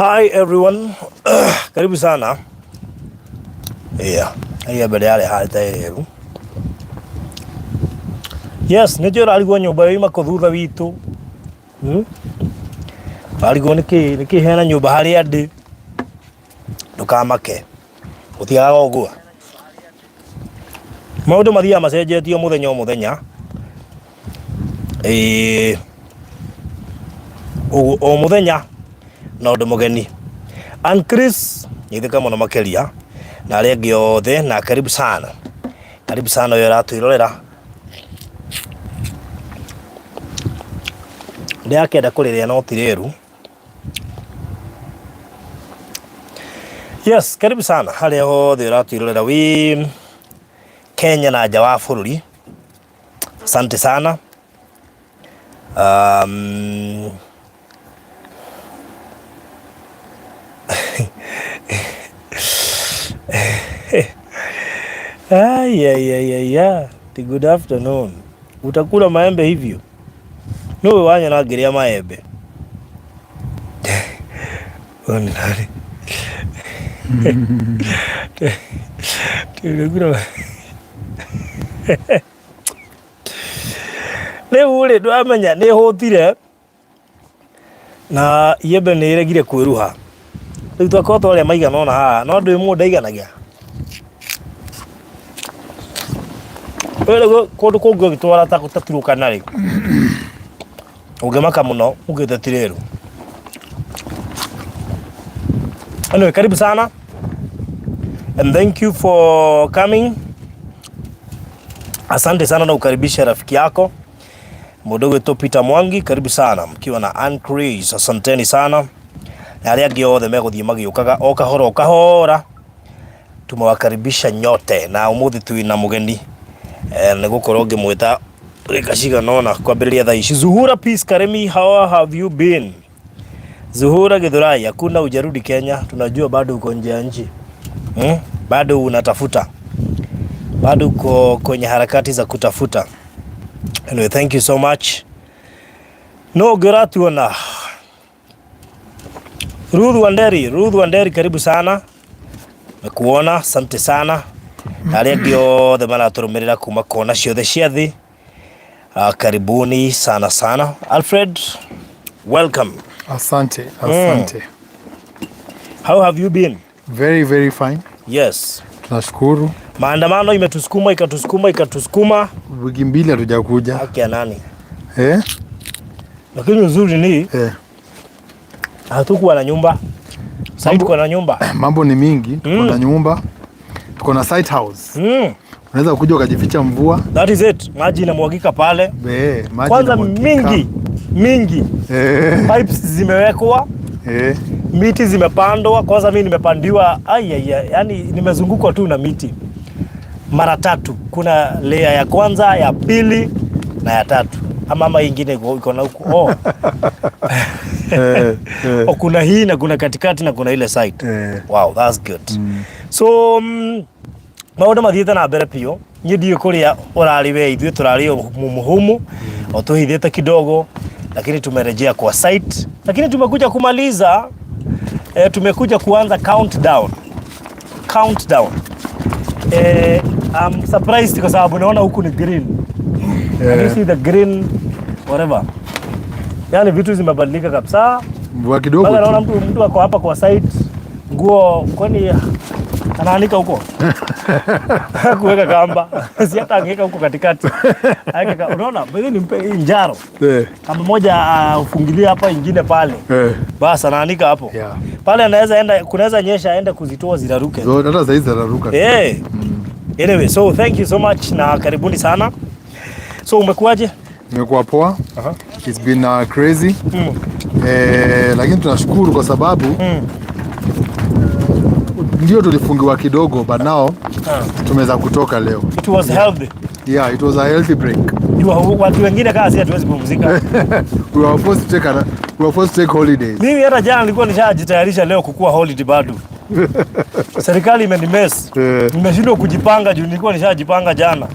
Hi everyone. Karibu sana. Haya baada yale hataeru. Yes, nijora alikuwa nyumba ima kuthutha witu. Alikuwa niki hena nyumba hari andi. Ndukamake. Utiaga ogua. Maundu mathia macenjetio muthenya o muthenya. O muthenya na undu mugeni. And Chris nyithika muno makeria na aria angi othe na karibu sana. Karibu sana uyo ratwirorera. Ndia kenda kuriria no tireru. Yes, karibu sana. Haria hothe ratwirorera wi Kenya na nja wa bururi. Asante sana. Good afternoon. Utakula maembe hivyo? No wanya na geria maembe. Onari. Ne ule ndo amenya ne hotire na yebe ne iregire kwiruha. Riu twakorwo twaria maigana ona haha no ndu imwe ndaiganagia. Wele kundu kungi gitwara ta gutatiruka nari. Ungemaka muno ungitatireru. Anyway, karibu sana. And thank you for coming. Asante sana na ukaribisha rafiki yako Mudogo to Peter Mwangi, karibu sana mkiwa na Anchorage. Asanteni sana. Na aria angi othe meguthie magiukaga o kahora. Tumewakaribisha nyote na umuthi twina mugeni ni gukorwo ngimwita rikaciga nona kwambiriria thaa ici. Zuhura Peace Karemi, how have you been? Zuhura Githurai, hakuna ujarudi Kenya, tunajua bado uko nje ya nchi. Bado unatafuta, bado uko kwenye harakati za kutafuta. Anyway, thank you so much. No gratuona. Ruth Wanderi, karibu sana. Mekuona, asante sana. Aria angi othe maraturumirira kuma kona ciothe cia thi. Karibuni sana sana. Alfred, welcome. Asante. How have you been? Very, very fine. Yes. Tunashukuru. Maandamano ikatusukuma. Wiki mbili hatujakuja. Haki ya nani? Lakini uzuri ni hatukuwa na nyumba. Sasa tuko na nyumba. Mambo ni mingi, tuko na nyumba. Tuko na site house. Unaweza kuja ukajificha mvua. That is it. Maji inamwagika pale. Maji kwanza mingi. Pipes zimewekwa. Miti zimepandwa. Kwanza mimi nimepandiwa yani nimezungukwa tu na miti mara 3. Kuna layer ya kwanza, ya pili na ya 3. Ama ingine iko na huko. Kuna hii na kuna katikati na kuna ile side. Wow, that's good. So maundu mathiete na mbere pio. Nyi kuria urari we ithuĩ turari muhumu o tuhithite kidogo, lakini tumerejea kwa site, lakini tumekuja kumaliza tumekuja kuanza countdown. I'm surprised kwa sababu naona huku ni green. You see the green whatever. Yani vitu zimebadilika kabisa. Mvua kidogo. Naona mtu ako hapa kwa site, nguo kwani anaanika huko. Kuweka kamba. Si hata angeka huko katikati. Unaona, bado nimpe njaro. Kamba moja ufungilie hapa, ingine pale. Basi anaanika hapo. Pale anaweza enda, kunaweza nyesha aende kuzitoa ziraruke. So hata saizi ziraruka. Anyway, so thank you so much na karibuni sana. So umekuaje? Nimekuwa poa. It's been crazy. Lakini tunashukuru kwa sababu ndio tulifungiwa kidogo, but now tumeweza kutoka leo. It was healthy. Yeah, it was a healthy break. Watu wengine kazi hatuwezi kupumzika. We were forced to take holidays. Mimi hata jana nilikuwa nishajitayarisha leo kukua holiday bado. Serikali imenimes. Nimeshindwa kujipanga juu nilikuwa nishajipanga jana.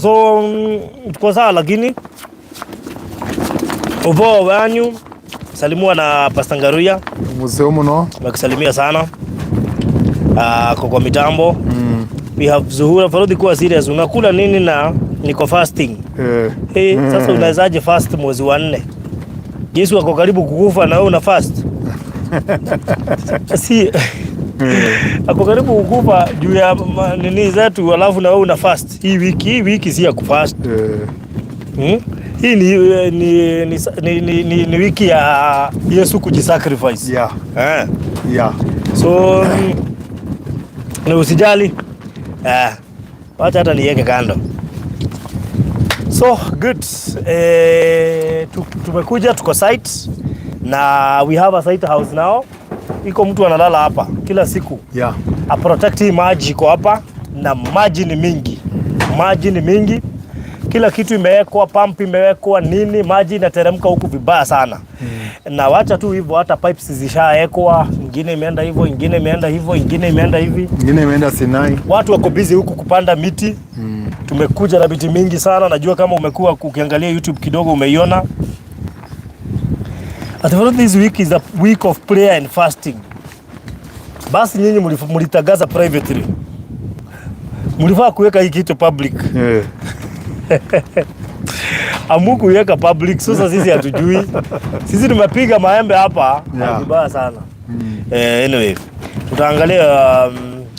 So tuko sawa, lakini Upo wanyu salimua na Pastor Ngaruya. Mzee mno. Nakusalimia sana. Kwa mitambo. We have Zuhura Farudi kuwa serious. Unakula nini na niko fasting? Sasa unawezaje fast mwezi wa 4? Yesu ako karibu kukufa na wewe una fast. Si ako karibu kukufa juu ya nini zetu alafu na wewe una fast. Hii wiki si ya kufast. Hii ni wiki ya Yesu kujisacrifice. Yeah. So ni usijali. Wacha hata niweke kando. So good. Tumekuja tuko site na we have a site house now. Iko mtu analala hapa kila siku. Yeah. A protect maji iko hapa na maji ni mingi. Maji ni mingi. Kila kitu imewekwa, pump imewekwa, nini, maji inateremka huku vibaya sana. Na wacha tu hivyo, hata pipes zishawekwa, nyingine imeenda hivyo, nyingine imeenda hivyo, nyingine imeenda hivi. Nyingine imeenda Sinai. Watu wako busy huku kupanda miti. Tumekuja na miti mingi sana. Najua kama umekuwa ukiangalia YouTube kidogo umeiona. This week is a week of prayer and fasting. Basi nyinyi mlitagaza privately. Mlifaa kuweka hii kitu public. Amuku yeka public, sasa sisi hatujui. Sisi tumepiga maembe hapa vibaya sana. Anyway, tutaangalia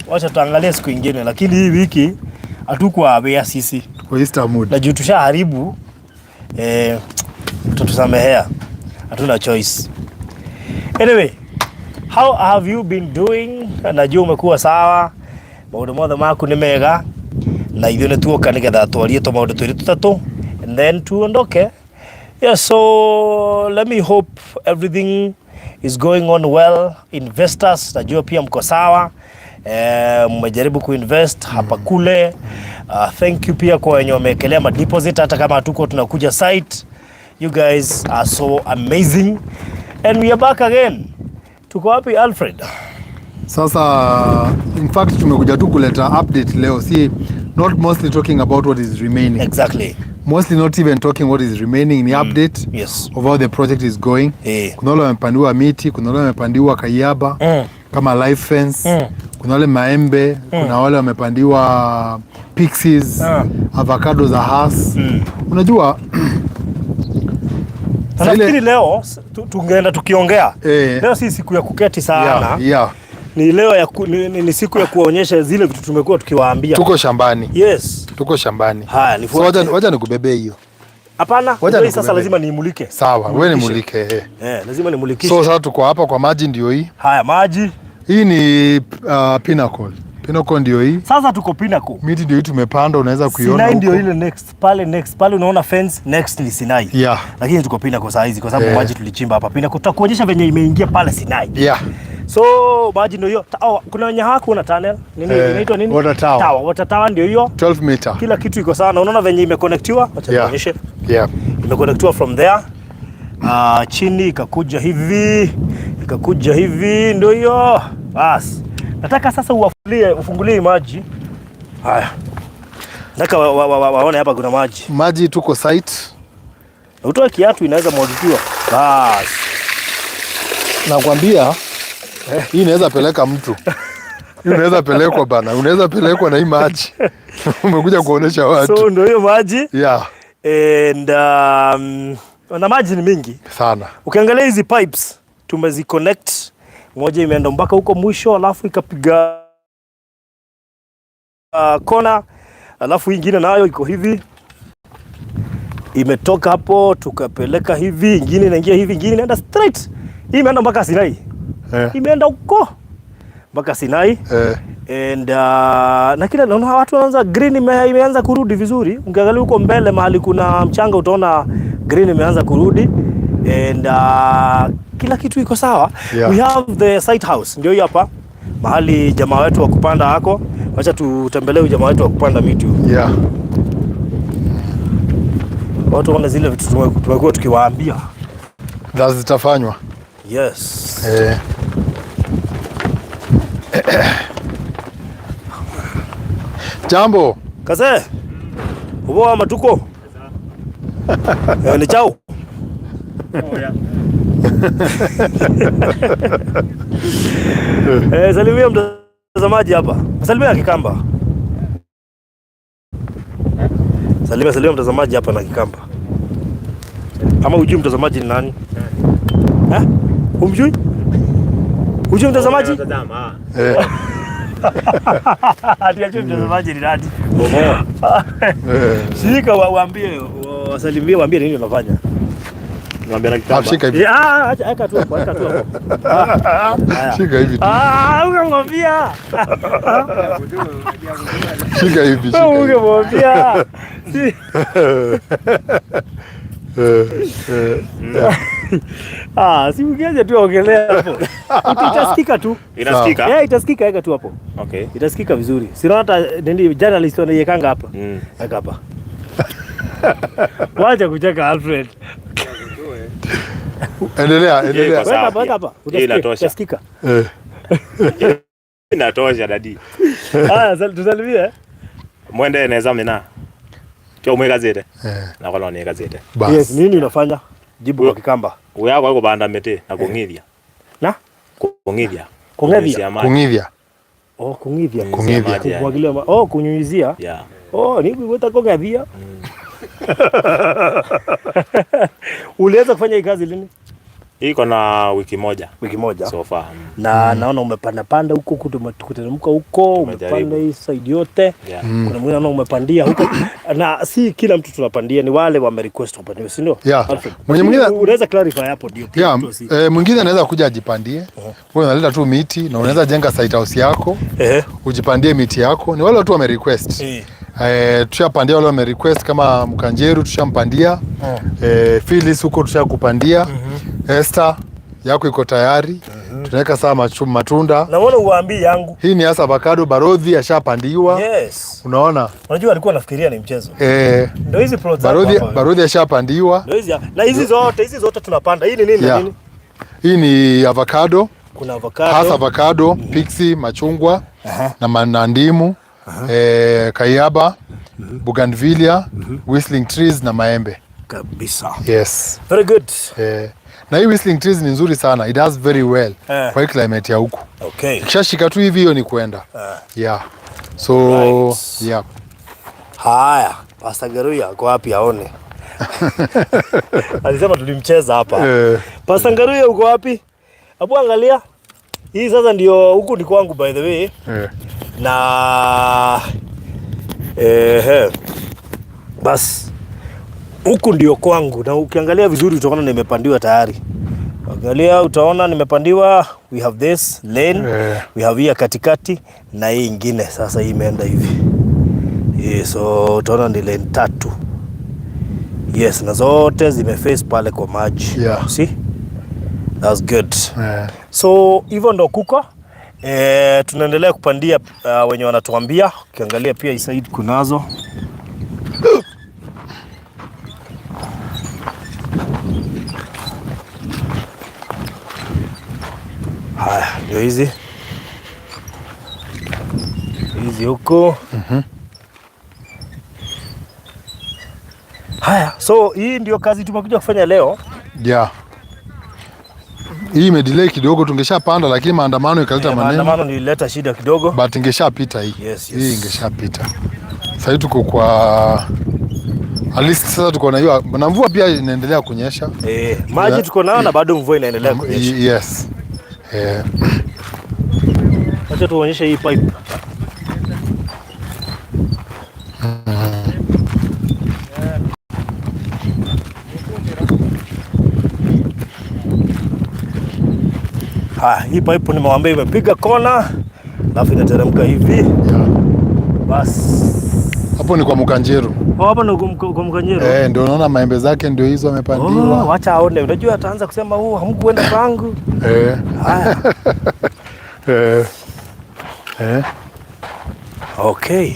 wacha tuangalie siku nyingine, lakini hii wiki hatukuwa aware sisi. Kwa Easter mood. Na juu tushaharibu tutusamehea. Hatuna choice. Anyway, how have you been doing? Najua umekuwa sawa. Maundu mothe maku ni mega. Na ithuĩ nĩ tuoka nĩgetha twarie tũmaũndũ twĩrĩ tũtatũ and then tuondoke. Yeah, so let me hope everything is going on well. Investors, najua pia mko sawa. Mmejaribu kuinvest hapa kule. Thank you pia kwa wenye wameekelea madeposit hata kama hatuko tunakuja site. You guys are so amazing. And we are back again. Tuko wapi Alfred? Sasa in fact tumekuja tu kuleta update leo. See, not mostly talking about what is remaining. Exactly. Mostly not even talking what is remaining. Ni update of how the project is going. Kuna wale wamepandiwa miti, kuna wale wamepandiwa kayaba kama life fence. Kuna wale maembe, kuna wale wamepandiwa pixies, avocado za Hass. Unajua nafikiri leo tungeenda tukiongea. Leo si siku ya kuketi sana. Ni leo ni siku ya kuonyesha zile vitu tumekuwa tukiwaambia. Tuko shambani. Yes. Tuko shambani. Haya, nifuate. Wacha nikubebe hiyo. Hapana, sasa lazima niimulike. Sawa, wewe nimulike. Lazima nimulikishe. So sasa tuko hapa kwa maji ndio hii. Haya, maji. Hii ni Pinnacle. Pinnacle ndio hii. Sasa tuko Pinnacle. Miti ndio hii tumepanda, unaweza kuiona Sinai ndio ile next. Pale unaona fence next ni Sinai. Yeah. Lakini tuko Pinnacle saa hizi kwa sababu maji tulichimba hapa Pinnacle. Tutakuonyesha venye imeingia pale Sinai. Yeah. So maji ndio hiyo. Kuna wenye hakuna tunnel. Nini inaitwa nini? Water tower. Water tower ndio hiyo. 12 meter. Kila kitu iko sawa. Unaona venye imeconnectiwa? Acha nionyeshe. Yeah. Imeconnectiwa from there. Chini ikakuja hivi ndio hiyo. Bas. Nataka sasa ufungulie maji. Haya. Nataka waone hapa kuna maji. Maji tuko site. Utoe kiatu inaweza mwagikiwa. Bas. Nakwambia hii inaweza peleka mtu. Hii unaweza pelekwa bana. Unaweza pelekwa na hii maji. Umekuja kuonesha watu. So ndio hiyo maji. Yeah. And na maji ni mingi sana. Ukiangalia hizi pipes tumeziconnect. Moja imeenda mpaka huko mwisho, alafu ikapiga kona, alafu nyingine nayo iko hivi. Imetoka hapo tukapeleka hivi, nyingine inaingia hivi, nyingine inaenda straight. Hii imeenda mpaka Sinai. Imeenda huko mpaka Sinai. And na kila naona watu wanaanza green imeanza kurudi vizuri. Ungeangalia huko mbele mahali kuna mchanga utaona green imeanza kurudi. And kila kitu iko sawa. We have the site house. Ndio hapa mahali jamaa wetu wa kupanda hako. Acha tutembelee jamaa wetu wa kupanda miti. Yeah. Watu wana zile vitu tumekuwa tukiwaambia. Zitafanywa. Yes. Jambo. Kaze. Ubo matuko. Ni chao. Salimia mtazamaji hapa. Salimia Kikamba. Salimia mtazamaji hapa na Kikamba. Ama hujui mtazamaji ni nani? Humjui? Hujui mtazamaji? Atiaje mtazamaji ni nani? Shika waambie, wasalimie, waambie nini unafanya. Niambia na Kikamba. Shika hivi. Eka tu hapo. Shika hivi. Unamwambia. Shika hivi. Ungemwambia. Si ungeaje tu ongelea hapo. Itasikika tu. Inasikika? Itasikika, eka tu hapo. Okay. Itasikika vizuri. Sina hata ndio journalist wanayekanga hapa. Eka hapa. Wacha kucheka Alfred. Endelea. Weka hapa. Utasikika. Inatosha dadi. Tusalimie. Mwende neza mina. Kyo mwe gazete. Na kwa loni gazete. Yes, nini unafanya? Jibu kwa Kikamba. Uya kwa banda mete na kungithia. Na? Kungithia. Kungithia. Kumwagilia. Kunyunyizia. Yeah. Ni kuita kungithia. Ulianza kufanya hii kazi lini? Iko na wiki moja so far. Na naona umepanda huko kuteremka huko, umepanda hii side yote. Kuna mwingine naona umepandia huko. Na si kila mtu tunapandia, ni wale wame request kupandia, si ndio? Mwingine unaweza clarify hapo ndio. Mwingine anaweza kuja ajipandie. Wewe unaleta tu miti na unaweza jenga site house yako. Ujipandie miti yako. Ni wale watu wame request. Tushapandia wale wame request kama Mkanjeru tushampandia. Phyllis huko tushakupandia. Esther yako iko tayari. Tunaweka saa matunda. Naona uwaambie yangu. Hii ni hasa avocado Barodhi ashapandiwa. Yes. Unaona? Unajua alikuwa anafikiria ni mchezo. Ndio hizi plots Barodhi ashapandiwa. Ndio hizi. Na hizi zote tunapanda. Hii ni nini? Hii ni avocado. Kuna avocado. Hasa avocado, pixie, machungwa na manandimu, kayaba, bougainvillea, whistling trees na maembe. Kabisa. Yes. Very good. Na hii whistling trees ni nzuri sana. It does very well kwa hii climate ya huku. Okay. Kishashika tu hivi hiyo ni kwenda. So, right. Haya, Pastor Ngaruya kwa wapi aone? Alisema tulimcheza hapa. Pastor Ngaruya uko wapi? Hebu angalia. Hii sasa ndio huku ni kwangu by the way. Na bas huku ndio kwangu, na ukiangalia vizuri utaona nimepandiwa tayari. Angalia utaona nimepandiwa. We have this lane, we have hii katikati na hii nyingine sasa hii imeenda hivi. So utaona ni lane 3. Yes, na zote zimeface pale kwa maji. See? That's good. So hivyo ndo kuko. Tunaendelea kupandia wenye wanatuambia. Ukiangalia pia hii side kunazo. Haya, ndio hizi huko. Haya, so hii ndio kazi tumekuja kufanya leo. Hii imedelay kidogo, tungeshapanda lakini maandamano ikaleta maneno. Maandamano nilileta shida kidogo. But ingeshapita hii. Yes. Hii ingeshapita. Sasa tuko kwa at least sasa tuko na hiyo, na mvua pia inaendelea kunyesha. Maji tuko nayo na bado mvua inaendelea kunyesha. Yes. Acha tuonyeshe hii pipe. Hii pipe nimewambia imepiga kona, alafu inateremka hivi. Bas. Hapo ni kwa Mkanjeru. Hapa ni kwa Mkanjeru. Ndio unaona maembe zake ndio hizo amepandiwa. Wacha aone. Unajua ataanza kusema hamkuenda kwangu. Okay.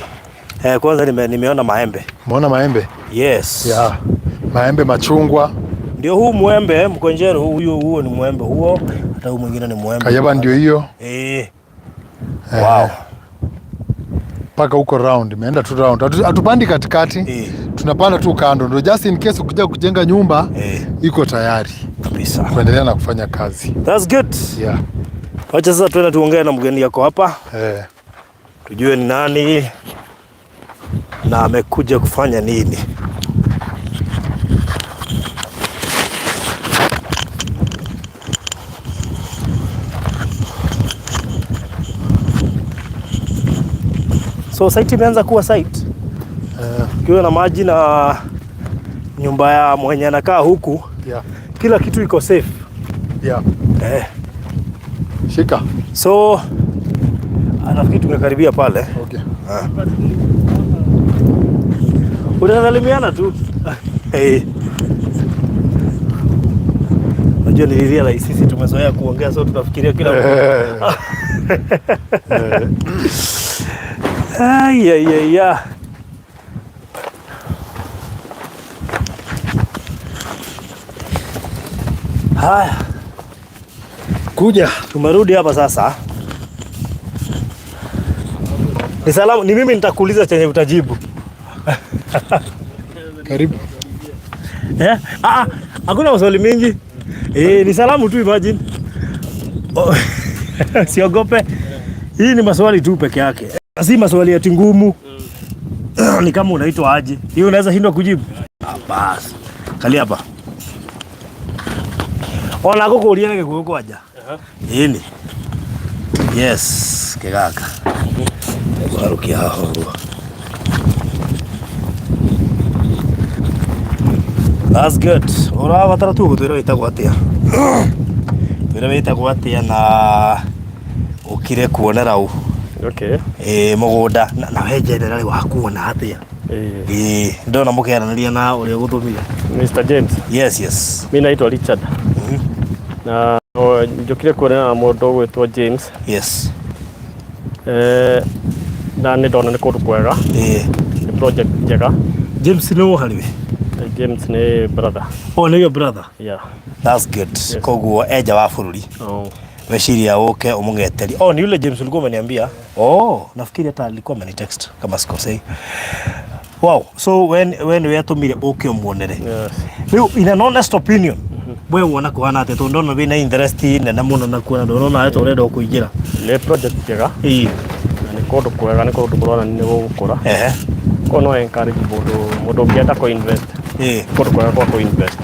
Kwanza nimeona maembe. Umeona maembe? Yes. Maembe, machungwa. Ndio huu mwembe Mkanjeru, huo ni mwembe huo, hata huu mwingine ni mwembe. Kayaba ndio hiyo. Wow. Paka huko round, imeenda tu round. Hatupandi katikati. tunapanda tu kando, ndio just in case ukija kujenga nyumba iko tayari kabisa kuendelea na kufanya kazi. That's good. Yeah. Wacha sasa tuende tuongee na mgeni yako hapa. Tujue ni nani na amekuja kufanya nini. So site imeanza kuwa site. Kiwa na maji na nyumba ya mwenye anakaa huku. Yeah. Kila kitu iko safe. Yeah. Shika. So anafikiri tumekaribia pale. Okay. Unasalimiana tu. Unajua nilirealize sisi tumezoea kuongea, so tunafikiria kila mtu. Ya. Haya. Kuja. Tumerudi hapa sasa. Ni salamu, ni mimi nitakuuliza chenye utajibu. Karibu. Hakuna maswali mingi. Ni salamu tu, imagine. Siogope. Hii ni maswali tu peke yake. Si maswali ati ngumu. Ni kama unaitwa aje. Hii unaweza shindwa kujibu. Basi. Kali hapa. Ona goko uliana geko kwa aja. Ini. Yes, kegaka. Baruki haho. That's good. Ora batara tu gutwira itagwa atia. Twira itagwa atia na ukire kuonera u. Okay. Mugunda na hejerera ri wakuona atia. Ndona mukiaranaria na uri guthumia. Mr. James. Yes. Mimi naitwa Richard. Na njokire kuonera na mundu gwitwa James. Yes. Na nĩ ndona nĩ kũndũ kwega. Nĩ project njega. James nĩ ũhariwe? James nĩ brother. Nĩ your brother? Yeah. That's good. Yes. Koguo eja wa bũrũri. Weciria uke umũgeteri. Ni yule James ulikuwa umeniambia? Nafikiri hata alikuwa amenitext kama sikosei. Wow. So when we atumire uke umuonere. Yes. Rĩu in an honest opinion, we wona kuhana ate to ndona wina interest nene mũno na kuona ndona ate urenda kuingira. Nĩ project njega. Na nĩ kũndũ kwega, nĩ kũndũ kũrona nĩ gũgũkũra. Ko no encourage mũndũ ũngĩenda ku invest. Kũndũ kwega kwa ku invest.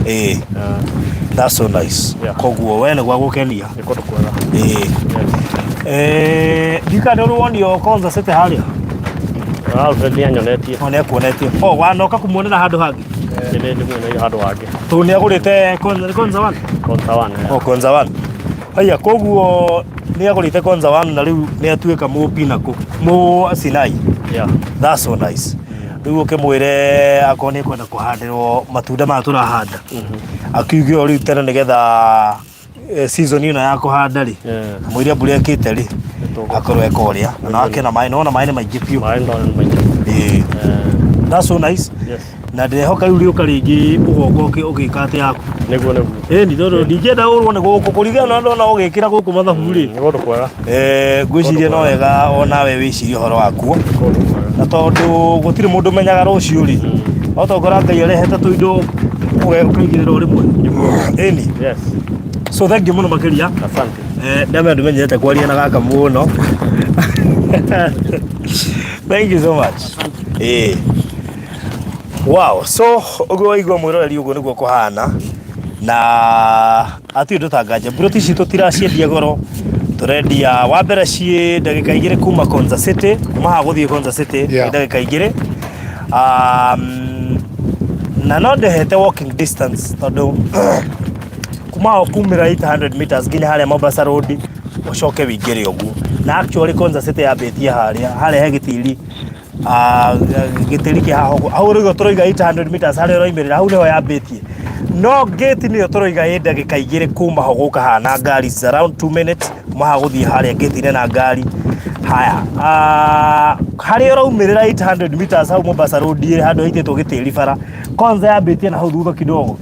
That's so nice. Koguo we nĩ gwa gũkenia. Nĩ kũndũ kwega. Dika nĩ ũronio kwanza sete haria. Alfred nĩ anyonetie. Nĩ akuonetie. Wanoka kumuonera handũ hangĩ. Nĩ ndĩmuoneire handũ hangĩ. Tu nĩ agũrĩte Konza One? Konza One. Konza One. Haya, koguo nĩ agũrĩte Konza One na rĩu nĩ atuĩka mũpinako mũ Sinai. Yeah. That's so nice. Rĩu ũkĩmwĩre akorwo nĩ kwenda kũhandĩrwo matunda maya tũrahanda. Akiuge rĩu tene nĩgetha season ĩno ya kũhanda rĩ, mwĩrĩ mbura ĩkĩte rĩ, akorwo eka ũrĩa na akena maĩ, nona maĩ nĩ maingĩ biũ. Maĩ nĩ maingĩ. That's so nice. Yes. Na ndĩrehoka rĩu rĩũka rĩngĩ ũgongo ũgĩka atĩ yaku. Nĩguo. Nĩ tondũ ndingĩenda ũrwo nĩ gũkũ kũringana na ndona ũgĩkĩra gũkũ mathabu rĩ. Nĩ kũndũ kwega. Ngwĩciria no wega onawe wĩcirie ũhoro wakuo. Na tondũ gũtirĩ mũndũ menyaga rũciũ rĩ. Otongora Ngai arehete tũindo ũkaigĩrĩra rĩmwe. Yes. So thank you mũno makĩria. Asante. Ndamenya ndũmenyerete kwaria na gaka mũno. Thank you so much. Wow, so ũguo igua mwĩroreri ũguo nĩguo kũhana na atĩ ndũtangaje broti citũ tiraciendia goro, tũrendia wa mbere ciĩ ndagĩka 2 kuma Konza City, kuma gũthiĩ Konza City ndagĩka 2 na no ndehete walking distance tondũ kuma kumira 800 meters nginya harĩa Mombasa Road ucoke wingĩre ũguo, na actually Konza City yambĩtie harĩa he gĩtiri gĩtĩri kĩa hau rĩu tũroiga 800 meters harĩa ũroimĩrĩra hau nĩho yambĩtie, no gate nĩyo tũroiga ndagĩka 2 kuma ho gũka hana ngari around 2 minutes kuma gũthiĩ harĩa gate-inĩ na ngari. Haya, harĩa ũraumĩrĩra 800 meters hau Mombasa Road handũ haitĩtwo gĩtĩri bara, Konza yambĩtie na hau thutha kidogo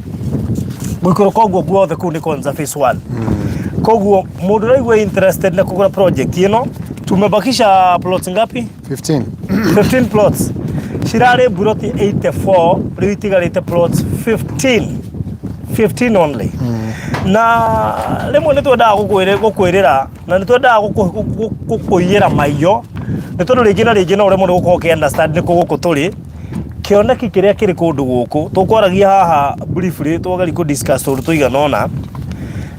gwĩkũrũka ũguo guothe kũu nĩ Konza phase 1. Koguo mũndũ raigua interested na kũgũra project ĩno, tumebakisha plots ngapi? 15. 15 plots. cirarĩ buroti 84 rĩu itigarĩte plots 15 only. Na rĩmwe nĩ twendaga gũkwĩrĩra na nĩ twendaga gũkũiyĩra maiyo nĩ tondũ rĩngĩ na rĩngĩ no ũremwo nĩ gũkorwo ũkĩ-understand nĩ kũ gũkũ tũrĩ kĩoneki kĩrĩa kĩrĩ kũndũ gũkũ. Tũkwaragia haha briefly twageri kũ-discuss tũndũ tũiganona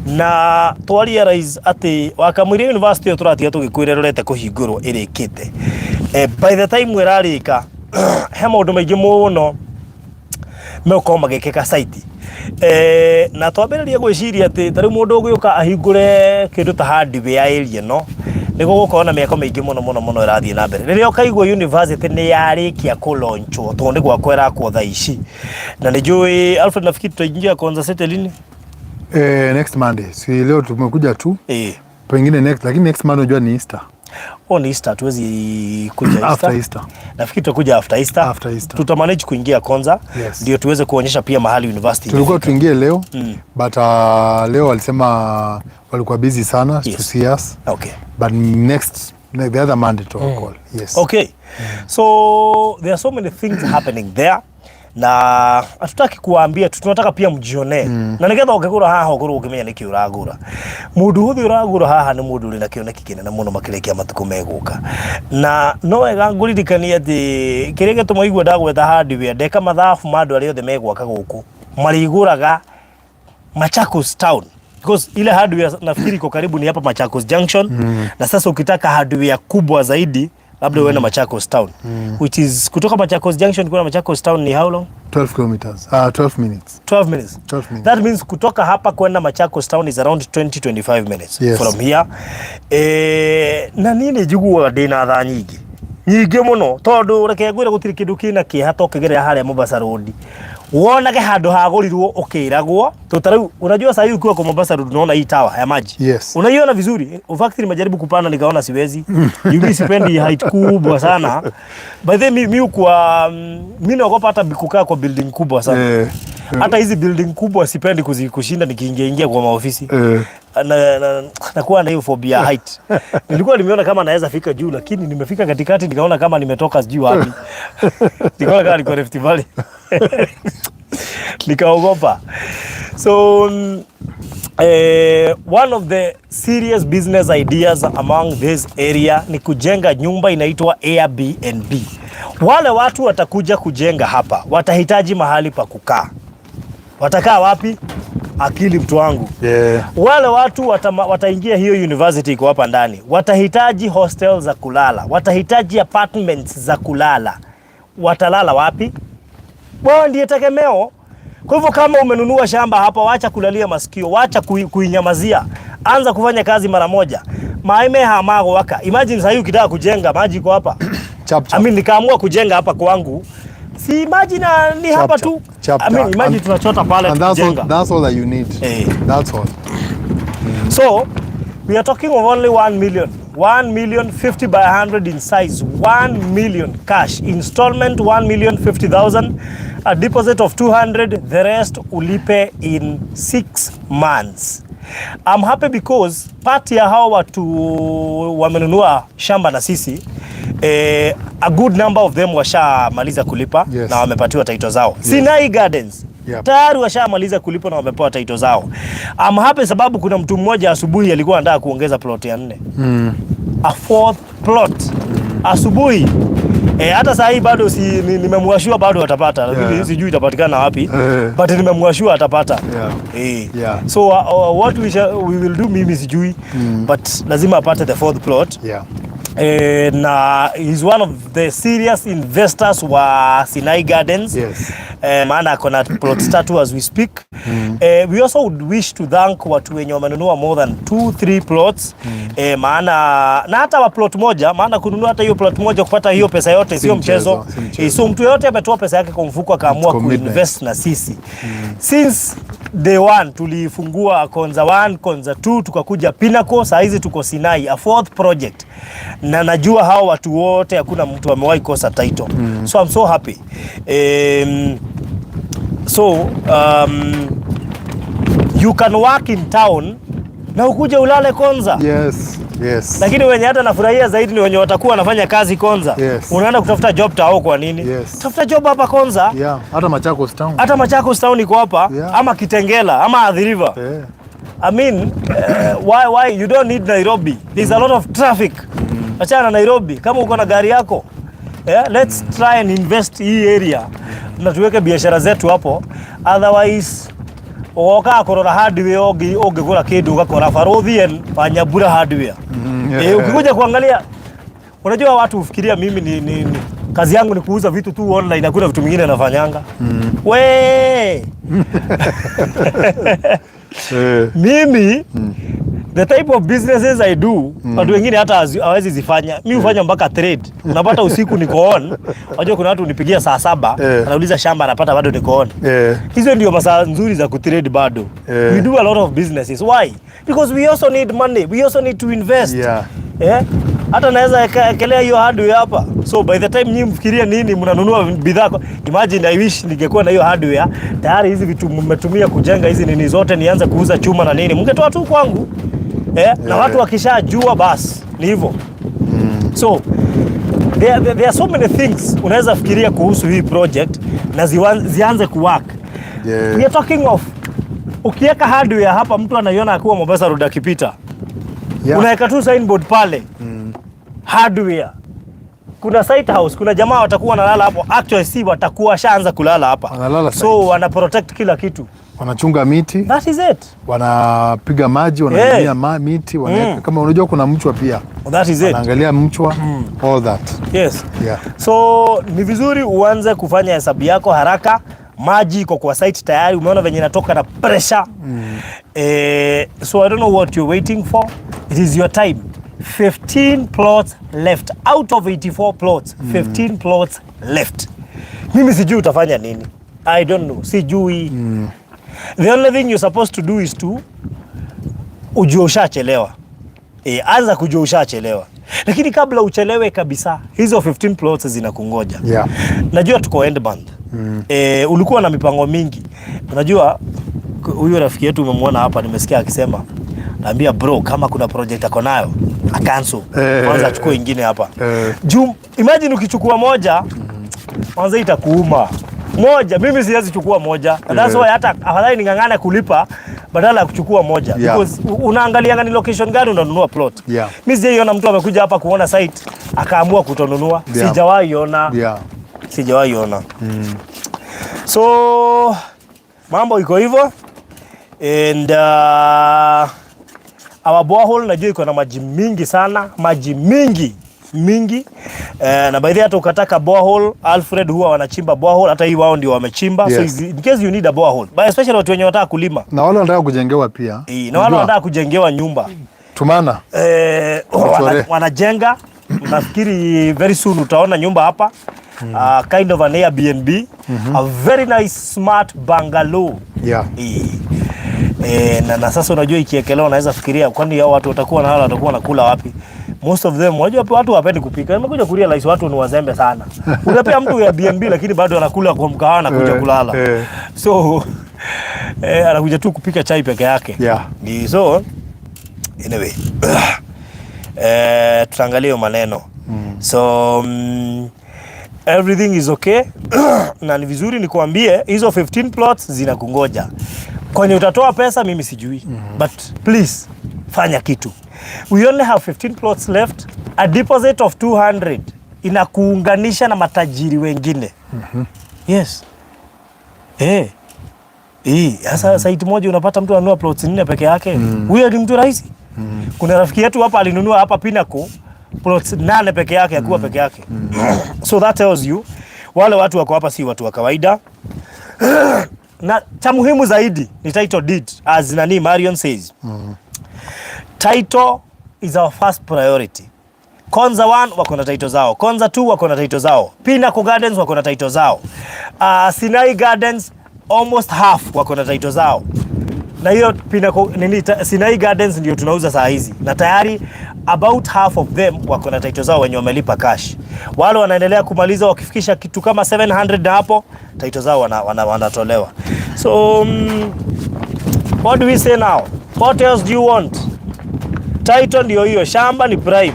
na twa-realize atĩ Wakamũira University ĩyo tũratiga tũgĩkwĩra rorete kũhingũrwo ĩrĩkĩte. By the time ĩrarĩka he maũndũ maingĩ mũno megũkorwo magĩkĩka site. Na twambĩrĩria gwĩciria atĩ tarĩu mũndũ ũgĩũka ahingũre kĩndũ ta hardware area no nĩguo gũkorwo na mĩako mĩingĩ mũno ĩrathiĩ na mbere. Rĩrĩa ũkaigua university nĩ yarĩkia kũ-launchwo tondũ nĩ gwakwo ĩrakwo thaa ici. Na nĩ njũĩ Alfred nafikiri tutaingia concert lini? Next Monday. Si leo tumekuja tu. Pengine next, lakini next Monday unajua ni Easter. Ni Easter, tuwezi kuja Easter. After Easter. Nafikiri tutakuja after Easter. Tutamanage kuingia kwanza ndio tuweze kuonyesha pia mahali university. Tulikuwa tuingie leo but leo walisema walikuwa busy sana to see us. Okay. But the other Monday to call. Yes. Okay. So there are so many things happening there. Na hatutaki kuambia tunataka pia mjione. Na nigetha ukigura haha ukorwo ukimenya niki uragura. Mundu huthi uragura haha ni mundu uri na kioneki kinene muno makirekia matuko meguka. Na no wega nguririkania ati kirege tumaigua ndagwetha hardware ndeka mathafu mandu ari othe megwaka guku mariguraga Machakos town because ile hardware nafikiri iko karibu ni hapa Machakos Junction. Na sasa ukitaka hardware kubwa zaidi labda uende Machakos town which is kutoka Machakos Junction kwenda Machakos town ni how long? 12 kilometers. 12 minutes. 12 minutes. That means kutoka hapa kwenda Machakos town is around 20-25 minutes from here. Na nini jiguaga ndina tha nyingi muno tondu reke ngwire gutiri kindu kina kihato kigerera haria Mombasa Road wonage handu hagurirwo ukiragwo tutariu. Unajua sasa hivi ukiwa kwa Mombasa Road unaona hii tower ya maji, unaiona vizuri. In fact nimejaribu kupanda nikaona siwezi. Mimi sipendi height kubwa sana. By the way mimi naogopa hata kukaa kwa building kubwa sana. Hata hizi building kubwa sipendi kushinda nikiingia kwa maofisi. Nakuwa na hiyo phobia height. Nilikuwa nimeona kama naweza fika juu lakini nimefika katikati nikaona kama nimetoka sijui wapi. Nikaona kama niko Rift Valley. Nikaogopa. So one of the serious business ideas among this area ni kujenga nyumba inaitwa Airbnb. Wale watu watakuja kujenga hapa watahitaji mahali pa kukaa. Watakaa wapi? Akili mtu wangu. Wale watu wataingia hiyo university iko hapa ndani. Watahitaji hostel za kulala. Watahitaji apartments za kulala. Watalala wapi? Wao ndiye tegemeo. Kwa hivyo kama umenunua shamba hapa, wacha kulalia masikio, wacha kuinyamazia. Anza kufanya kazi mara moja. Maime hamago waka. Imagine sasa hivi ukitaka kujenga maji iko hapa. Nikaamua kujenga hapa kwangu. Si imagine ni hapa tu. Imagine tunachota pale kujenga. That's all that you need. That's all. So, we are talking of only 1 million. 1 million 50 by 100 in size. 1 million cash. Installment 1,050,000. A deposit of 200. The rest ulipe in 6 months. I'm happy because part ya hao watu wamenunua shamba na sisi a good number of them washamaliza kulipa na wamepatiwa title zao. Sinai Gardens tayari washamaliza kulipa na wamepewa title zao. I'm happy sababu kuna mtu mmoja asubuhi alikuwa anataka kuongeza plot ya 4. A fourth plot asubuhi. Hata sasa hii bado nimemwashua bado atapata. Lakini sijui itapatikana wapi. But nimemwashua atapata. So what we will do mimi sijui but lazima apate the fourth plot. Na he's one of the serious investors wa Sinai Gardens. Maana akona plot tatu as we speak. We also would wish to thank watu wenye wamenunua more than 2-3 plots. Maana na hata wa plot moja, maana kununua hata hiyo plot moja kupata hiyo pesa yote sio mchezo. So mtu yote ametoa pesa yake kwa mfuko akaamua kuinvest na sisi. Since day one tulifungua Konza 1, Konza 2, tukakuja Pinnacle, sasa hizi tuko Sinai, a fourth project. Na najua hao watu wote hakuna mtu amewahi kosa title. So I'm so happy. You can work in town na ukuje ulale Konza. Yes. Lakini wenye hata nafurahia zaidi ni wenye watakuwa wanafanya kazi Konza. Yes. Unaenda kutafuta job Tao kwa nini? Yes. Tafuta job hapa Konza. Yeah, hata Machakos town. Hata Machakos town iko hapa, Yeah. ama Kitengela ama Athi River. Yeah. I mean, why you don't need Nairobi. There's a lot of traffic. Achana Nairobi. Kama uko na gari yako, let's try and invest hii area. Na tuweke biashara zetu hapo. Otherwise, oka korora hardware ogegura kindu ugakora Farodhien Panyabura hardware. Ukikuja kuangalia, unajua watu ufikiria mimi ni kazi yangu ni kuuza vitu tu online, hakuna vitu vingine nafanyanga. We mimi the type of businesses I do, watu wengine hata hawezi zifanya. Mimi hufanya mpaka trade. Unapata usiku niko on. Unajua kuna watu unipigia saa 7, anauliza shamba anapata bado niko on. Hizo ndio masaa nzuri za kutrade bado. We do a lot of businesses. Why? Because we also need money. We also need to invest. Hata naweza ekelea hiyo hardware hapa. So by the time nyinyi mfikiria nini mnanunua bidhaa. Imagine I wish ningekuwa na hiyo hardware. Tayari hizi vitu mmetumia kujenga hizi nini zote nianze kuuza chuma na nini. Mngetoa tu kwangu. Na watu wakishajua basi ni hivyo. So there are so many things unaweza fikiria kuhusu hii project na zianze kuwork. We are talking of ukiweka hardware hapa mtu anaiona akiwa Mombasa Road akipita. Unaweka tu signboard pale. Hardware. Kuna site house, kuna jamaa watakuwa wanalala hapo. Actually si watakuwa shaanza kulala hapa. So wana protect kila kitu. Wanachunga miti. That is it. Wanapiga maji, wanaangalia miti, wanaweka kama unajua kuna mchwa pia. That is it. Wanaangalia mchwa, all that. Yes. Yeah. So ni vizuri uanze kufanya hesabu yako haraka. Maji iko kwa site tayari, umeona venye inatoka na pressure. So I don't know what you're waiting for. It is your time. 15 plots left out of 84 plots. 15 plots left. Mimi sijui utafanya nini. I don't know. Sijui. The only thing you're supposed to do is to ujue ushachelewa. Anza kujua ushachelewa. Lakini kabla uchelewe kabisa, hizo 15 plots zinakungoja. Yeah. Najua tuko end month. Ulikuwa na mipango mingi. Unajua huyo rafiki yetu umemwona hapa, nimesikia akisema, naambia bro kama kuna project ako nayo cancel. Kwanza achukue nyingine hapa. Imagine ukichukua moja, kwanza itakuuma. Moja, mimi siwezi chukua moja. That's why hata afadhali ningangana kulipa badala ya kuchukua moja. Because unaangalia ni location gani unanunua plot. Mimi sijaiona mtu amekuja hapa kuona site akaamua kutonunua. Sijawahi ona. Sijawahi ona. So mambo iko hivyo. And our borehole najua iko na maji mingi sana, maji mingi. Na by the way hata ukataka borehole, Alfred huwa wanachimba borehole, hata hii wao ndio wamechimba. So in case you need a borehole, but especially watu wenye wanataka kulima na wale wanataka kujengewa pia. Na wale wanataka kujengewa nyumba. Tumana. Wanajenga. Nafikiri very soon utaona nyumba hapa. Kind of an Airbnb. A very nice smart bungalow. Na sasa unajua ikiekelewa unaweza fikiria kwani hao watu watakuwa na hala watakuwa nakula wapi? Most of them unajua watu hawapendi kupika. Nimekuja kurealize watu ni wazembe sana. Unapea mtu ya Airbnb lakini bado anakula kwa mkahawa na kuja kulala. So anakuja tu kupika chai peke yake. So anyway tutaangalia maneno. So everything is okay. Na ni vizuri nikuambie hizo 15 plots zinakungoja. Kwenye utatoa pesa mimi sijui. But please fanya kitu. We only have 15 plots left. A deposit of 200 inakuunganisha na matajiri wengine. Yes. Sasa site moja unapata mtu anunua plots 4 peke yake. Huyo ni mtu rahisi. Kuna rafiki yetu hapa alinunua hapa Pinnacle plots 8 peke yake, akuwa peke yake. So that tells you wale watu wako hapa si watu wa kawaida. Na cha muhimu zaidi ni title deed, as nani Marion says. Title is our first priority. Konza 1 wako na title zao, Konza 2 wako na title zao, Pinnacle Gardens wako na title zao, Sinai Gardens almost half wako na title zao. Na hiyo Sinai Gardens ndio tunauza saa hizi. Na tayari about half of them wako na title zao wenye wamelipa cash. Wale wanaendelea kumaliza wakifikisha kitu kama 700 na hapo title zao wanatolewa. So what do we say now? What else do you want? Title ndio hiyo, shamba ni prime.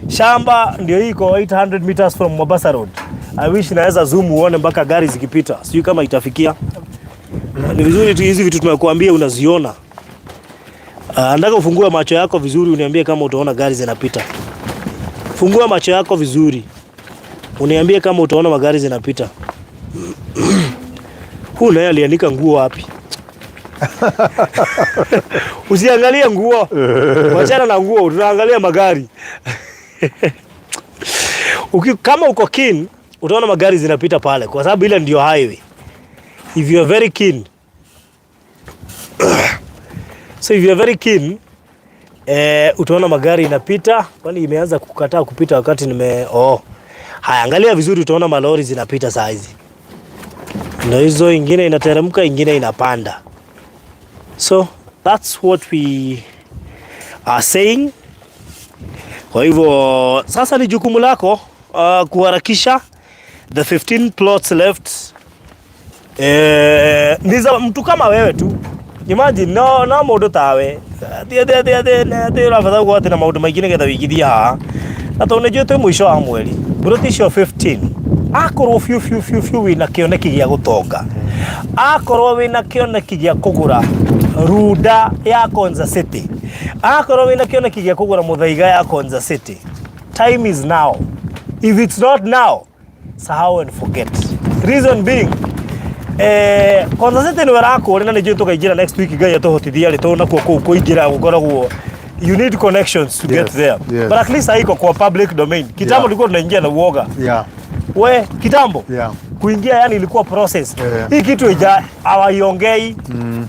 Shamba ndio iko 800 meters from Mombasa Road. I wish naweza zoom uone mpaka gari zikipita. Sijui kama itafikia. Ni vizuri tu hizi vitu tumekuambia unaziona. Nataka ufungue macho yako vizuri uniambie kama utaona gari zinapita. Fungua macho yako vizuri. Uniambie kama utaona magari zinapita. Huyu naye alianika nguo wapi? Usiangalie nguo. Wachana na nguo, tunaangalia magari. Kama uko keen, utaona magari zinapita pale kwa sababu ile ndio highway. If you are very keen. So if you are very keen, utaona magari inapita, kwani imeanza kukataa kupita wakati haya, angalia vizuri utaona malori zinapita saa hizi. Ndio hizo, ingine inateremka, ingine inapanda. So that's what we are saying. Kwa hivyo sasa ni jukumu lako kuharakisha the 15 plots left. Niza mtu kama wewe tu. Imagine no modo tawe. Dia rafadha kwa tena maudu mengine getha wigithia ha. Na to unajua tu mwisho wa mweri. British 15. Akorwo fiu wina kioneki gya gutonga. Akorwo wina kioneki gya kugura ruda ya Konza City. Akorwo wina kioneki gya kugura muthaiga ya Konza City. Time is now. If it's not now, sahau and forget. Reason being, Konza City ni warako na nje tukaingira next week gaya tohotithia ri to na kuingira gukoragwo. You need connections to get there. Yes. But at least haiko kwa public domain. Kitambo tulikuwa tunaingia na uoga. We kitambo. Kuingia yani ilikuwa process. Hii kitu hawaiongei.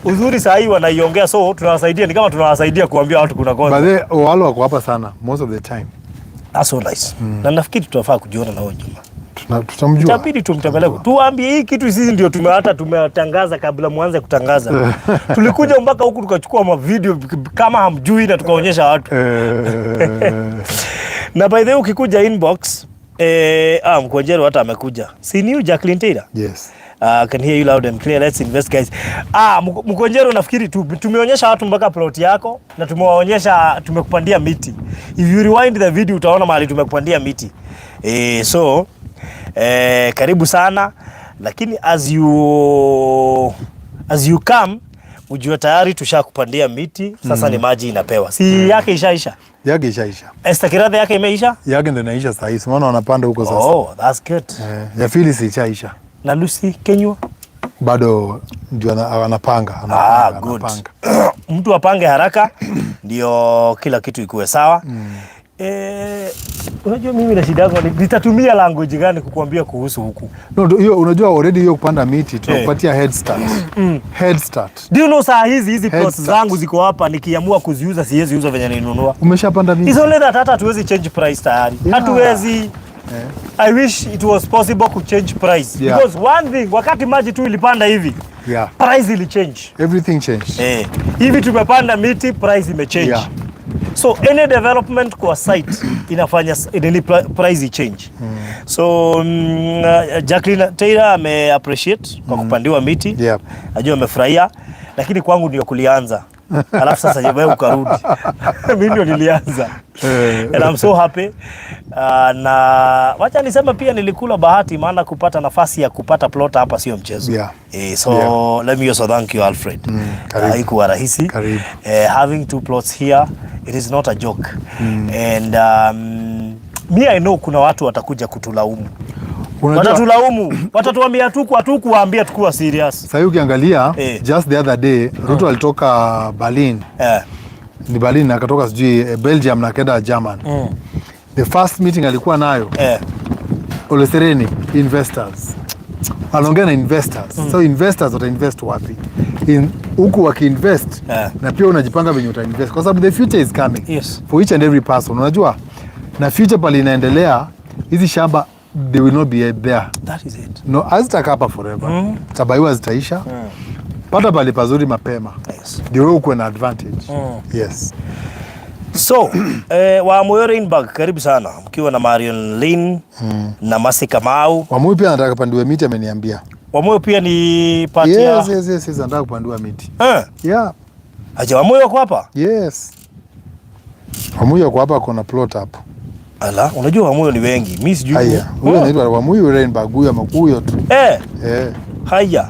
Uzuri saa hii wanaiongea, so tunawasaidia, ni kama tunawasaidia kuambia watu kuna Konza. But wale wako hapa sana most of the time. That's so nice. Na nafikiri tutafaa kujiona na wao Juma. Tutamjua. Itabidi tumtembeleke. Tuambie hii kitu sisi ndio tumetangaza kabla mwanze kutangaza. Tulikuja mpaka huku tukachukua ma video kama hamjui na tukaonyesha watu. Na by the way ukikuja inbox Mkonjero hata amekuja. Si new Jacqueline Taylor? Yes. Can hear you loud and clear. Let's invest guys. Mkonjero nafikiri tumeonyesha watu mpaka plot yako na tumewaonyesha tumekupandia miti. If you rewind the video utaona mahali tumekupandia miti. So karibu sana, lakini as you come ujue tayari tushakupandia miti. Sasa ni maji inapewa. Si yake ishaisha? Yake ishaisha. Esther Kirathe yake imeisha? Yake ndio inaisha sasa hivi. Unaona wanapanda huko sasa. Oh, that's good. Ya Phyllis ishaisha. Na Lucy Kenywa bado ndio anapanga. Good. Mtu apange haraka ndio kila kitu ikuwe sawa. Unajua mimi na shida yangu nitatumia language gani kukuambia kuhusu huku? No, hiyo unajua already hiyo kupanda miti tunakupatia head start. Head start. Do you know saa hizi plots zangu ziko hapa, nikiamua kuziuza siwezi uza venye ninunua. Umeshapanda miti. Hizo leo hata hatuwezi change price tayari. Hatuwezi. I wish it was possible to change price. Because one thing, wakati maji tu ilipanda hivi, price ili change. Everything changed. Hivi tumepanda miti, price ime change. So any development kwa site inafanya price change. So Jacqueline Taylor ame appreciate kwa kupandiwa miti. Najua amefurahia, lakini kwangu ndio kulianza. Alafu sasa wewe ukarudi. Mimi ndio nilianza. And I'm so happy. Na wacha nisema pia nilikula bahati, maana kupata nafasi ya kupata plot hapa sio mchezo. Let me also thank you Alfred. Haikuwa rahisi. Having 2 plots here, it is not a joke. And me I know kuna watu watakuja kutulaumu. Watatulaumu, watatuambia kuambia tukuwa serious. Sasa ukiangalia just the other day Ruto alitoka Berlin. Ni Berlin akatoka sijui Belgium na kenda German. The first meeting alikuwa nayo Ole Sereni investors. Anaongea na investors. So investors watainvest wapi? Huku wakiinvest na pia unajipanga venye utainvest kwa sababu the future is coming. For each and every person. Unajua na future pale inaendelea, hizi shamba they will not be there. That is it. No, hazitakaa hapa forever. Tabaiwa zitaisha. Pata pale pazuri mapema. Ndio wewe uko na advantage. Yes. So, Wamoyo Rainbag karibu sana. Mkiwa na Marion Lynn na Masi Kamau. Wamoyo pia anataka kupandiwa miti ameniambia. Wamoyo pia ni party ya... Yes, anataka kupandiwa miti. Aje Wamoyo wako hapa? Yes. Wamuyu kwa hapa kuna plot hapo. Ala, unajua Wamuyu ni wengi. Mimi sijui. Haya, huyo anaitwa Wamuyu Rainbow, huyo makuyo tu. Haya.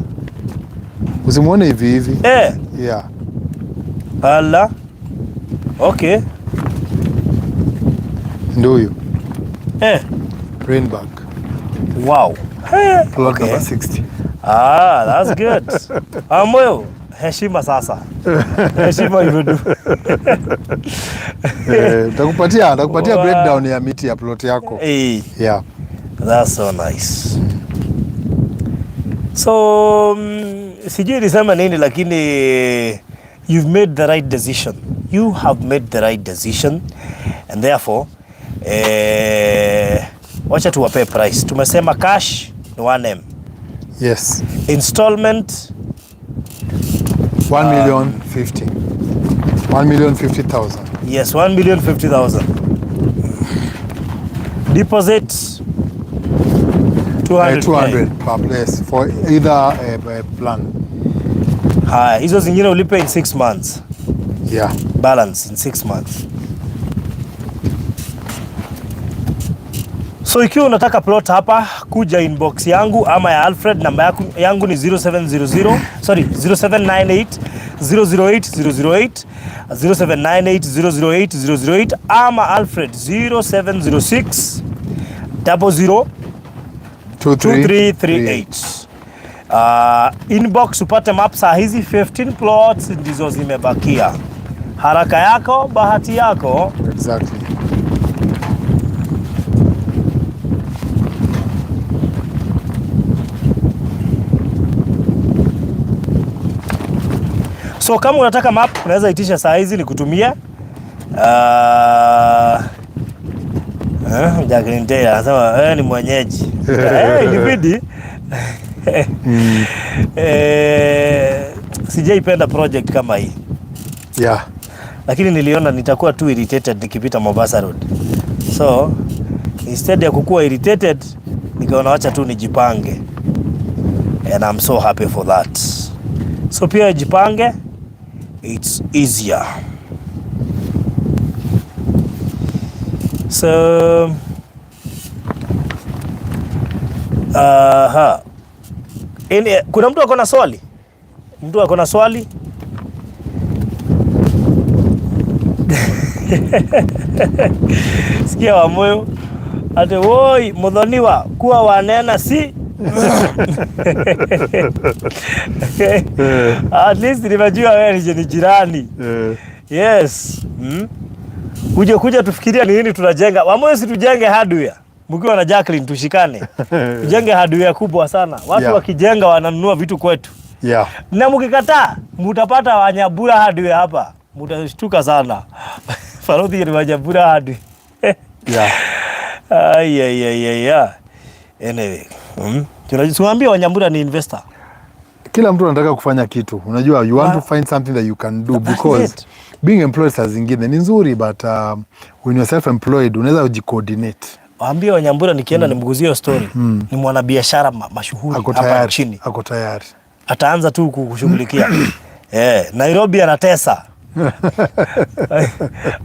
Usimuone hivi hivi. Yeah. Ala. Okay. Ndio huyo. Rainbow. Wow. Plot number 60. That's good. Wamuyu, heshima sasa. Heshima hivyo. Nitakupatia breakdown ya miti ya plot yako. Yeah. That's so nice. So, sijui nisema nini lakini you've made the right decision. You have made the right decision and therefore wacha tuwape price. Tumesema cash ni 1M. Yes. Installment 1,050,000. Yes, 1,050,000. Deposit 200 per place for either plan. Haya, hizo zingine ulipe in 6 months. Yeah. Balance in 6 months. So ikiwa unataka plot hapa, kuja inbox yangu ama ya Alfred, namba yangu ni 0798 008 008 ama Alfred 0706 00 2338. Inbox upate map saa hizi 15 plots ndizo zimebakia. Haraka yako, bahati yako. Exactly. So kama unataka map unaweza itisha saa hizi nikutumie. Jacqueline Taylor anasema ni mwenyeji. Ilibidi. Sijaipenda project kama hii. Yeah. Lakini niliona nitakuwa too irritated nikipita Mombasa Road. So instead ya kukuwa irritated nikaona wacha tu nijipange. And I'm so happy for that. So pia jipange, it's easier. So kuna mtu akona swali? Mtu akona swali? Sikia Wamuyu ati woi muthoniwa kuwa wanena si at least nimejua wewe ni jirani. Yes. Kuja tufikiria ni nini tunajenga. Wamuyu si tujenge hardware. Mkiwa na Jacqueline tushikane. Tujenge hardware kubwa sana. Watu wakijenga wananunua vitu kwetu. Yeah. Na mkikataa mutapata Wanyabura hardware hapa. Mutashtuka sana. Farodhi ni Wanyabura hardware. Yeah. Anyway. Tunajisuambia Wanyambura ni investor. Kila mtu anataka kufanya kitu. Unajua you want to find something that you can do because being employed saa zingine ni nzuri but when you're self employed unaweza ujicoordinate. Waambie Wanyambura nikienda nimguzie story. Ni mwanabiashara mashuhuri hapa nchini. Ako tayari. Ataanza tu kukushughulikia. Nairobi anatesa.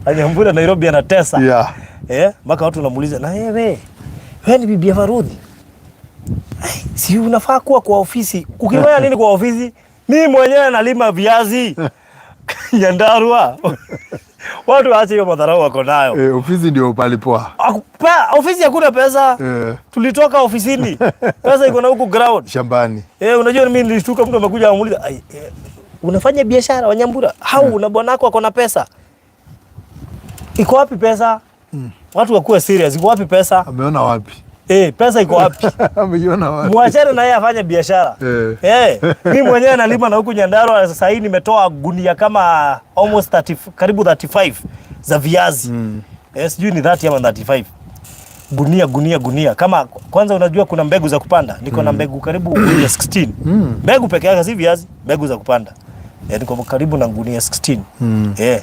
Wanyambura Nairobi anatesa. Yeah. Mpaka watu wanamuuliza na wewe ni bibi ya Farodhi. Si unafaa kuwa kwa ofisi. Ukifanya nini kwa ofisi? Mimi mwenyewe nalima viazi. Nyandarua. Watu waache hiyo madharau wako nayo. Ofisi ndio palipoa. Ofisi hakuna pesa. Tulitoka ofisini. Pesa iko na huko ground. Shambani. Unajua mimi nilishtuka mtu amekuja amuuliza, unafanya biashara Wanyambura? Hau na bwanako ako na pesa? Iko wapi pesa? Watu wakuwe serious. Iko wapi pesa? Ameona wapi? Pesa iko wapi? Ameiona wapi? Mwachane na yeye afanye biashara. Mimi mwenyewe nalima na huku Nyandarua sasa hivi nimetoa gunia kama almost 30 karibu 35 za viazi. Sijui ni 30 ama 35. Gunia. Kama kwanza unajua kuna mbegu za kupanda. Niko na mbegu karibu gunia 16. Mbegu peke yake si viazi, mbegu za kupanda. Niko karibu na gunia 16.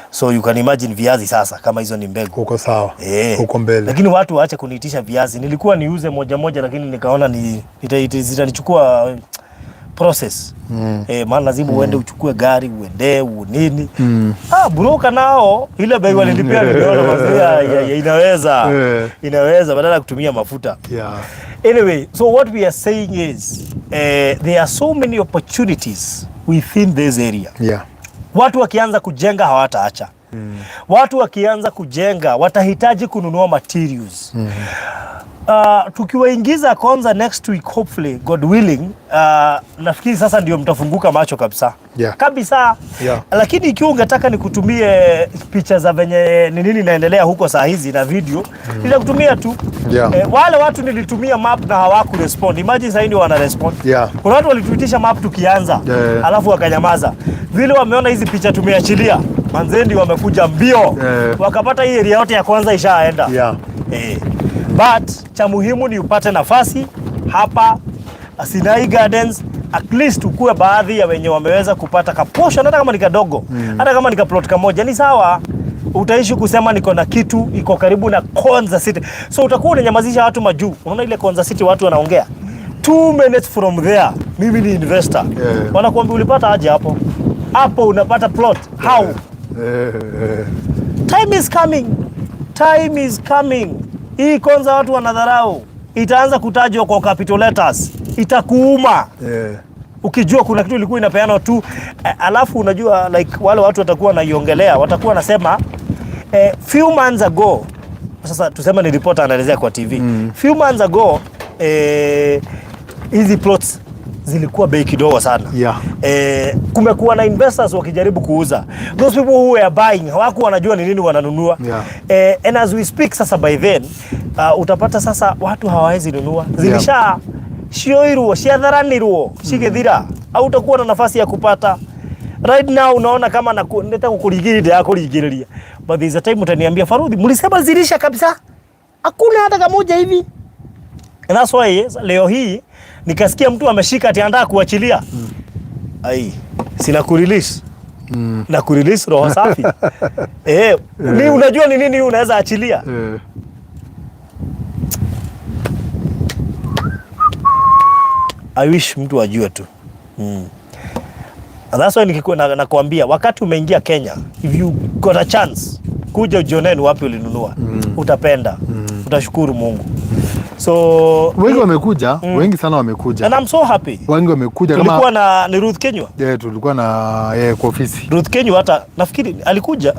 So you can imagine viazi sasa kama hizo ni mbegu. Uko sawa. Uko mbele. Lakini watu waache kuniitisha viazi. Nilikuwa niuze moja lakini nikaona zitanichukua process. Maana lazima uende uchukue gari, uende nini. Broker nao ile bei walilipia niliona mazuri inaweza badala ya kutumia mafuta. Anyway, so what we are saying is there are so many opportunities within this area. Watu wakianza kujenga hawataacha. Watu wakianza kujenga watahitaji kununua materials. Tukiwaingiza kwanza next week, hopefully God willing, nafikiri sasa ndio mtafunguka macho kabisa. Kabisa. Lakini ikiwa ungetaka nikutumie picha za venye nini naendelea huko saa hizi na video, nitakutumia tu. Wale watu nilitumia map na hawaku respond. Imagine sasa ndio wana respond. Kuna watu walituitisha map tukianza, alafu wakanyamaza. Vile wameona hizi picha tumeachilia, manzendi wamekuja mbio. Wakapata hii area yote ya kwanza ishaenda. But cha muhimu ni upate nafasi hapa Sinai Gardens, at least ukue baadhi ya wenye wameweza kupata kaposho, hata kama ni kadogo, hata kama ni plot kamoja ni sawa. Utaishi kusema niko na kitu iko karibu na Konza City, so utakuwa unanyamazisha watu majuu. Unaona ile Konza City watu wanaongea 2 minutes from there, mimi ni investor. Wanakuambia ulipata aje hapo? Hapo unapata plot. How? Time is coming. Time is coming. Hii Konza watu wanadharau. Itaanza kutajwa kwa capital letters. Itakuuma. Ukijua kuna kitu ilikuwa inapeana tu, alafu unajua like wale watu watakuwa naiongelea, watakuwa nasema few months ago, sasa tuseme ni reporter anaelezea kwa TV. Few months ago hizi plots zilikuwa bei kidogo sana. Kumekuwa na investors wakijaribu kuuza. Those people who were buying hawakuwa wanajua ni nini wananunua. And as we speak sasa, by then utapata sasa watu hawawezi nunua. Zilisha shioiruo, shiadharanirwo, shigethira. Au utakuwa na nafasi ya kupata. Right now unaona kama nataka kukuligirida ya kuligiriria. But there's a time utaniambia, Farudi, mlisema zilisha kabisa. Hakuna hata kamoja hivi. And that's why leo hii nikasikia mtu ameshika ati anataka kuachilia. Sina kurelease. Na kurelease roho safi. Ni unajua ni nini unaweza achilia? I wish mtu ajue tu. And that's why nikikuwa nakwambia wakati umeingia Kenya, if you got a chance, kuja ujioneni wapi ulinunua. Utapenda. Utashukuru Mungu. So wengi wamekuja, wengi sana wamekuja. And I'm so happy. Wengi wamekuja kama tulikuwa na ni Ruth Kenywa. Tulikuwa na kwa ofisi. Ruth Kenywa hata nafikiri alikuja.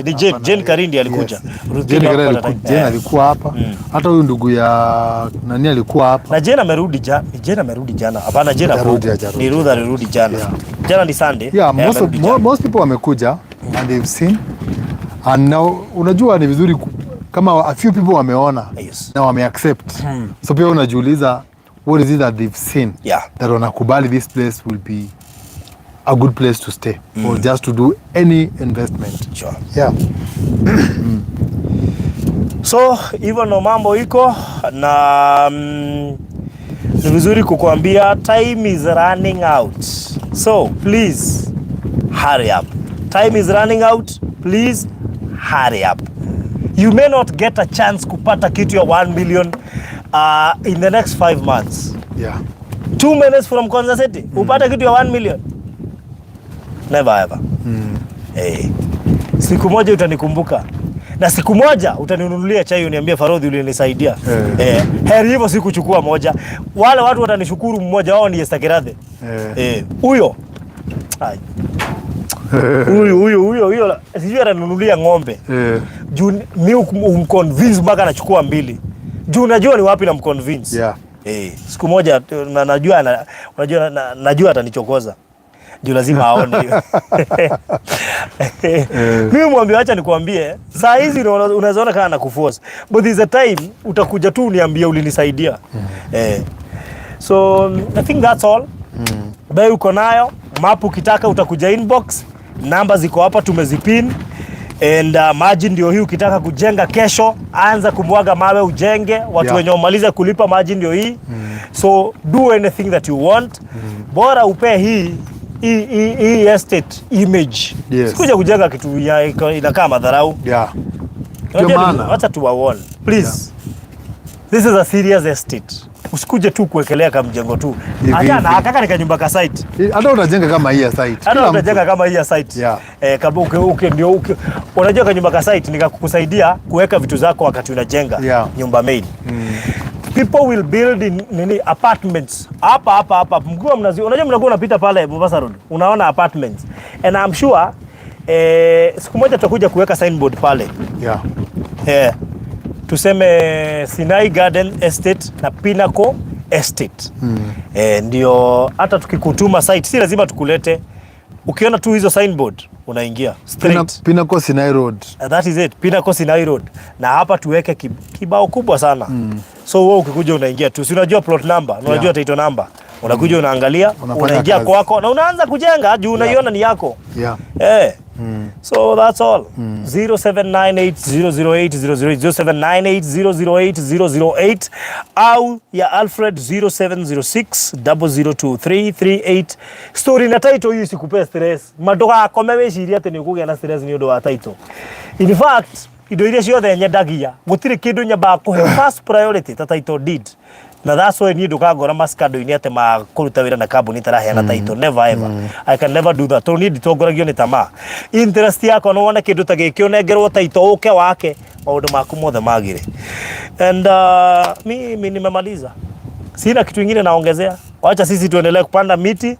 Ni Jane Karindi alikuja. Ruth Kenywa alikuwa hapa. Hata huyu ndugu ya nani alikuwa hapa. Na Jane amerudi jana. Jane amerudi jana. Hapana, Jane ni Ruth alirudi jana. Jana ni Sunday. Most people wamekuja and they've seen. And now unajua ni vizuri kama a few people wameona na wame-accept. So pia unajiuliza what is it that they've seen that wanakubali this place will be a good place to stay or just to do any investment. So hivyo no mambo iko na ni vizuri kukuambia time is running out. So please hurry up. Time is running out. Please hurry up. You may not get a chance kupata kitu ya 1 million in the next 5 months. 2 minutes from Konza City, upata kitu ya 1 million. Never ever. Siku moja utanikumbuka. Na siku moja utaninunulia chai uniambia, Farodhi ulinisaidia. Heri hivyo sikuchukua moja. Wale watu watanishukuru, mmoja wao ni Estakirathe. Huyo. Huyo sijui ananunulia ng'ombe. Juu mi umconvince mpaka anachukua 2. Juu najua ni wapi na mconvince. Siku moja najua atanichokoza. Juu lazima aone hiyo. Mimi mwambie acha nikuambie, saa hizi unazoona kana nakuforce. But there's a time utakuja tu uniambia ulinisaidia. So I think that's all. Bei uko nayo, map ukitaka utakuja inbox. Namba ziko hapa tumezipin. And maji ndio hii, ukitaka kujenga kesho anza kumwaga mawe ujenge. Watu wenye wamaliza kulipa maji ndio hii. So do anything that you want. Bora upe hii estate image. Sikuja kujenga kitu inakaa madharau. Ndio maana acha tuwaone please. This is a serious estate. Usikuje tu kuwekelea kama mjengo tu. Acha na akaka nika nyumba ka site. Hata utajenga kama hii ya site. Hata utajenga kama hii ya site. Yeah. Kama ndio unajua ka nyumba ka site nikakukusaidia kuweka vitu zako wakati unajenga nyumba main. People will build in apartments. Hapa. Mkuu mnazi. Unajua mnakuwa unapita pale Mombasa Road. Unaona apartments. And I'm sure siku moja tutakuja kuweka signboard pale. Yeah. Tuseme Sinai Garden Estate na Pinnacle Estate. Ndio hata tukikutuma site si lazima tukulete. Ukiona tu hizo signboard unaingia straight. Pinnacle Sinai Road. That is it. Pinnacle Sinai Road. Na hapa tuweke kibao kubwa sana. So wewe ukikuja unaingia tu. Si unajua plot number, unajua title number. Unakuja unaangalia, unaingia kwako na unaanza kujenga juu unaiona ni yako. So that's all. 0798008008 au ya Alfred 0706002338. Story na title hii sikupe stress. Madoka akomewe shiria ate ni kugia na stress ni ndo wa title. In fact, indo ile ciothe nyendagia gutire kindu nyamba kuhe first priority ta title deed. Na that's why ni ndukagora maskado ini ate makuruta wira na kambuni taraheana title. Never ever. I can never do that. Toni nditongoragio ni tamaa. Interest yako no wona kindu ta gikio nengerwo title uke wake maundu maku mothe magire. And mimi nimemaliza. Sina kitu kingine naongezea. Wacha sisi tuendelee kupanda miti.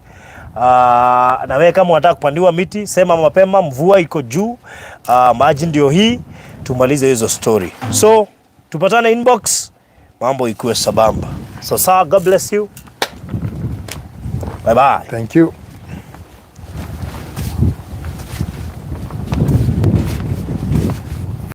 Na wewe kama unataka kupandiwa miti, sema mapema, mvua iko juu. Maji ndio hii. Tumalize hizo story. So, tupatane inbox. Mambo ikuwe sabamba. So, God bless you. Bye bye. Thank you.